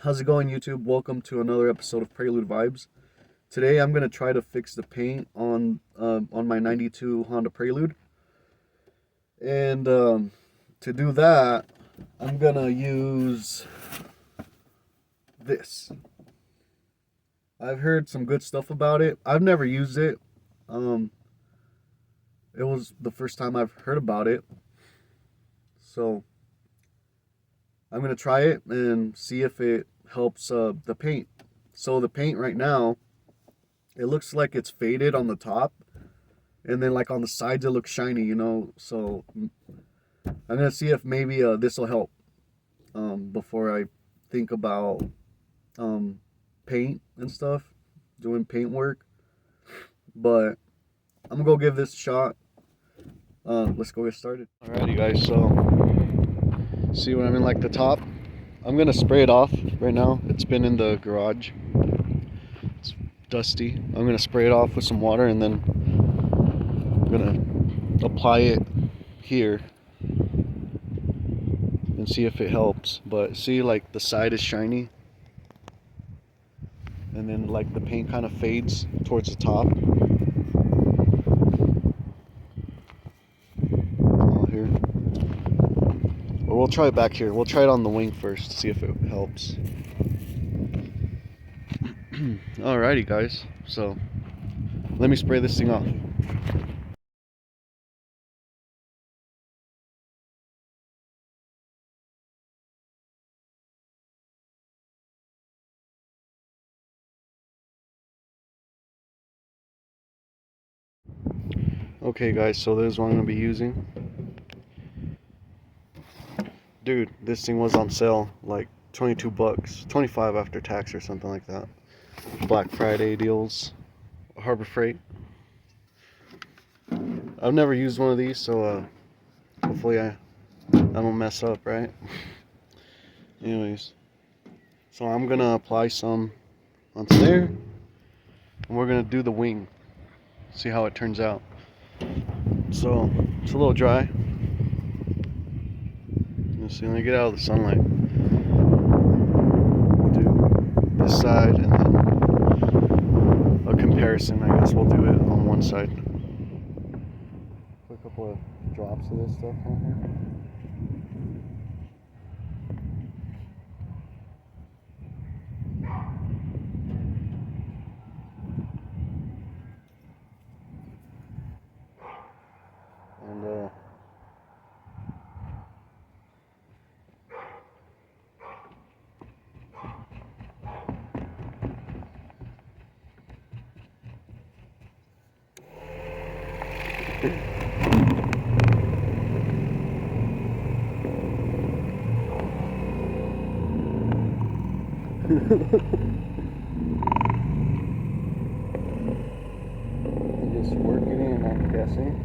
How's it going, YouTube? Welcome to another episode of Prelude Vibes. Today I'm gonna try to fix the paint on my '92 Honda Prelude, and to do that, I'm gonna use this. I've heard some good stuff about it. I've never used it. Um, it was the first time I've heard about it, so I'm gonna try it and see if it helps the paint. So the paint right now, it looks like it's faded on the top, and then like on the sides it looks shiny. So I'm gonna see if maybe this will help before I think about um, paint and stuff, doing paint work. But I'm gonna go give this a shot. Let's go get started. Alrighty, guys. So see what I'm in like the top. I'm gonna spray it off right now. It's been in the garage. It's dusty. I'm gonna spray it off with some water, and then I'm gonna apply it here and see if it helps. But see, like the side is shiny, and then like the paint kind of fades towards the top. Oh, here. Or we'll try it back here. We'll try it on the wing first to see if it helps. Alrighty, guys. So let me spray this thing off. Okay, guys. So this is what I'm gonna be using. Dude, this thing was on sale like 22 bucks, 25 after tax or something like that. Black Friday deals, Harbor Freight. I've never used one of these, so hopefully I don't mess up, right? Anyways, so I'm gonna apply some onto there, and we're gonna do the wing, see how it turns out. So it's a little dry. You'll see when I get out of the sunlight. We'll do this side, and then a comparison. I guess we'll do it on one side. Put a couple of drops of this stuff on here. And just working in, I'm guessing.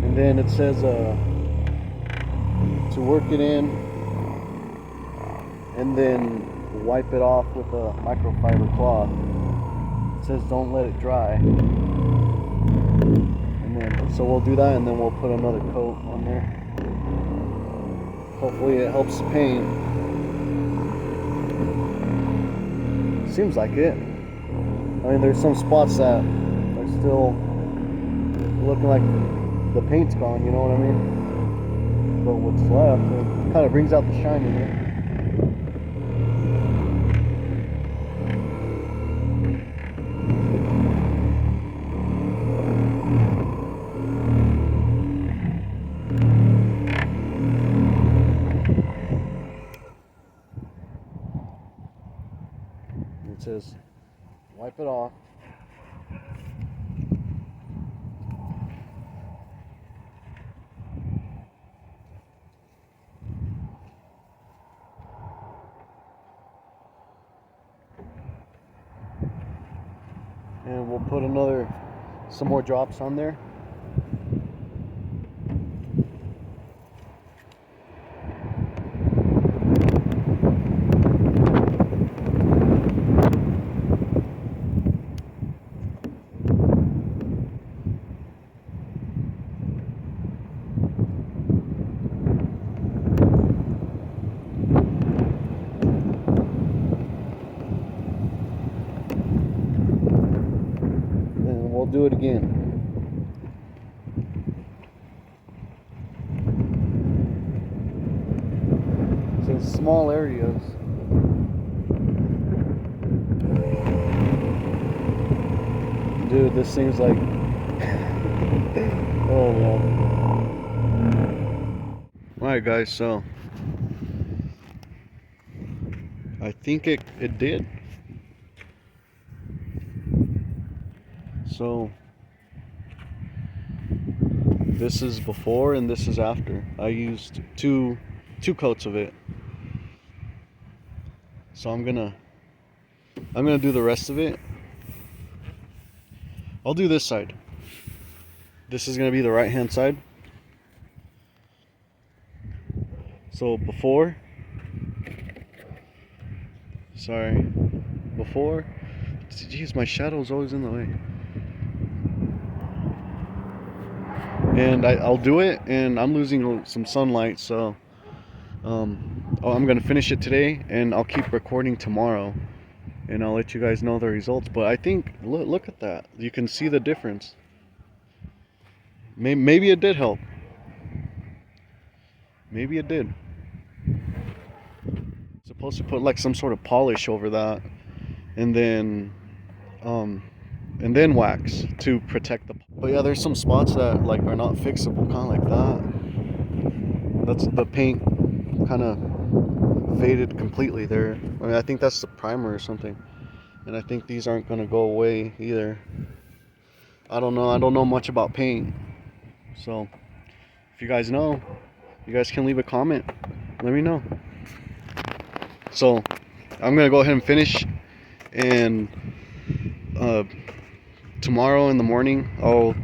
And then it says to work it in and then wipe it off with a microfiber cloth. It says don't let it dry. And then so we'll do that, and then we'll put another coat on there. Hopefully it helps the paint. Seems like it. I mean, there's some spots that are still looking like the paint's gone, you know what I mean? But what's left, it kind of brings out the shine in it. It says wipe it off. And we'll put some more drops on there. And we'll do it again. It's in small areas. Dude, this thing's like oh man. Alright guys, so I think it did. So this is before and this is after. I used two coats of it. So I'm gonna do the rest of it. I'll do this side. This is gonna be the right hand side. So before, geez, my shadow's always in the way. And I'll do it, and I'm losing some sunlight, so I'm gonna finish it today, and I'll keep recording tomorrow, and I'll let you guys know the results. But I think look at that, you can see the difference. Maybe it did help. Maybe it did. Supposed to put like some sort of polish over that, and then wax to protect the. But yeah, there's some spots that like are not fixable, kind of like that. That's the paint kind of faded completely there. I mean, I think that's the primer or something, and I think these aren't gonna go away either. I don't know much about paint, so if you guys know, you guys can leave a comment, let me know. So I'm gonna go ahead and finish, and tomorrow in the morning I'll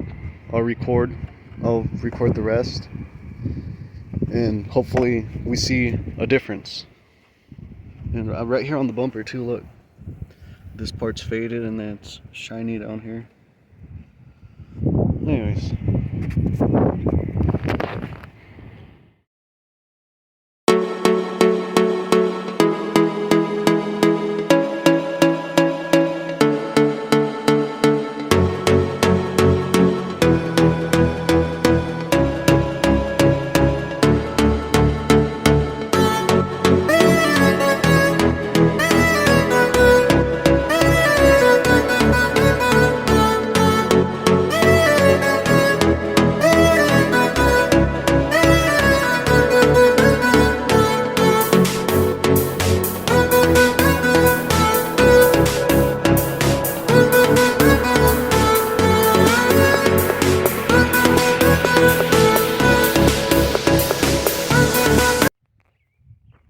record the rest, and hopefully we see a difference. And right here on the bumper too, look, this part's faded and then it's shiny down here. Anyways,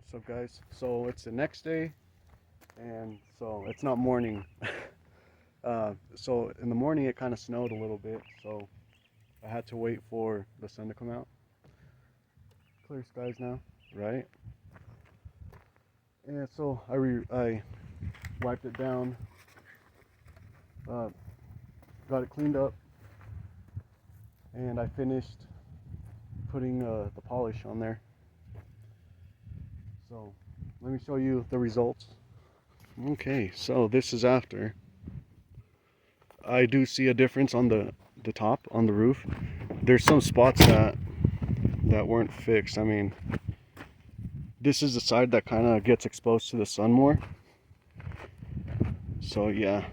what's up guys? So it's the next day, and so it's not morning. So in the morning it kind of snowed a little bit, so I had to wait for the sun to come out. Clear skies now, right? And so I wiped it down, got it cleaned up, and I finished putting the polish on there. So let me show you the results. Okay, so this is after. I do see a difference on the top, on the roof. There's some spots that weren't fixed. I mean, this is the side that kind of gets exposed to the sun more. So yeah.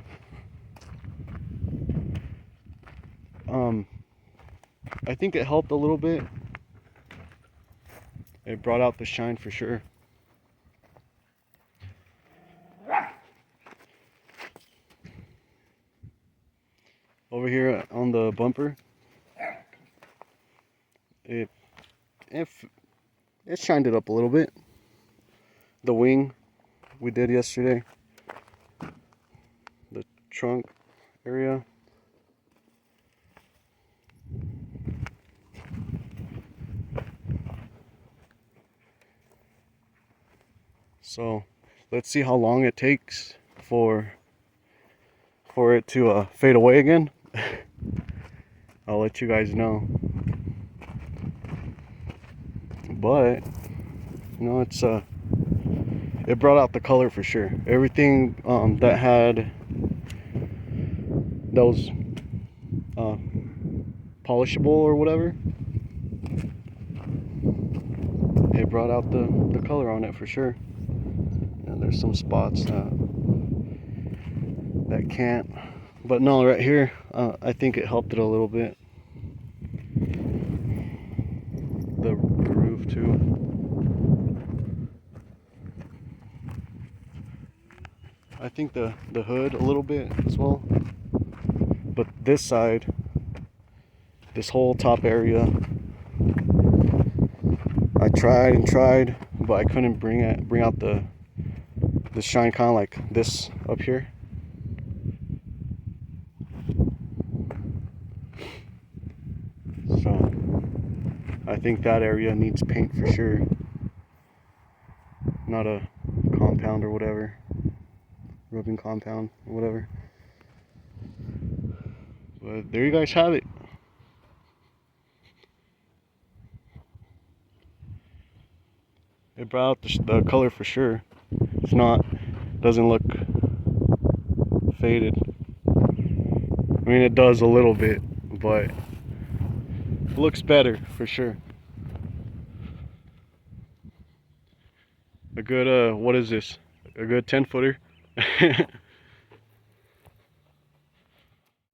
I think it helped a little bit. It brought out the shine for sure. Over here on the bumper, it shined it up a little bit. The wing we did yesterday, the trunk area, So let's see how long it takes for it to fade away again. I'll let you guys know. But you know, it brought out the color for sure. Everything that was polishable or whatever, it brought out the color on it for sure. And there's some spots that can't, but no, right here I think it helped it a little bit. The roof too. I think the hood a little bit as well. But this side, this whole top area, I tried and tried, but I couldn't bring out the shine, kind of like this up here. So I think that area needs paint for sure. Not a compound or whatever, rubbing compound or whatever. But there you guys have it. It brought out the color for sure. It's not, doesn't look faded. I mean, it does a little bit, but it looks better for sure. A good, what is this? A good 10-footer.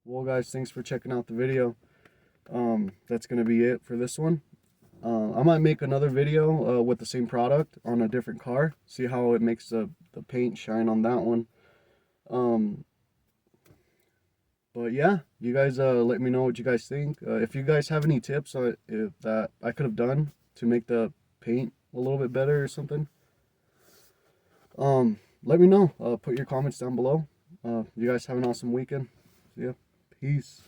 Well guys, thanks for checking out the video. That's gonna be it for this one. I might make another video with the same product on a different car, see how it makes the paint shine on that one. But yeah, you guys let me know what you guys think. If you guys have any tips that I could have done to make the paint a little bit better or something, let me know. Put your comments down below. You guys have an awesome weekend. See ya. Peace.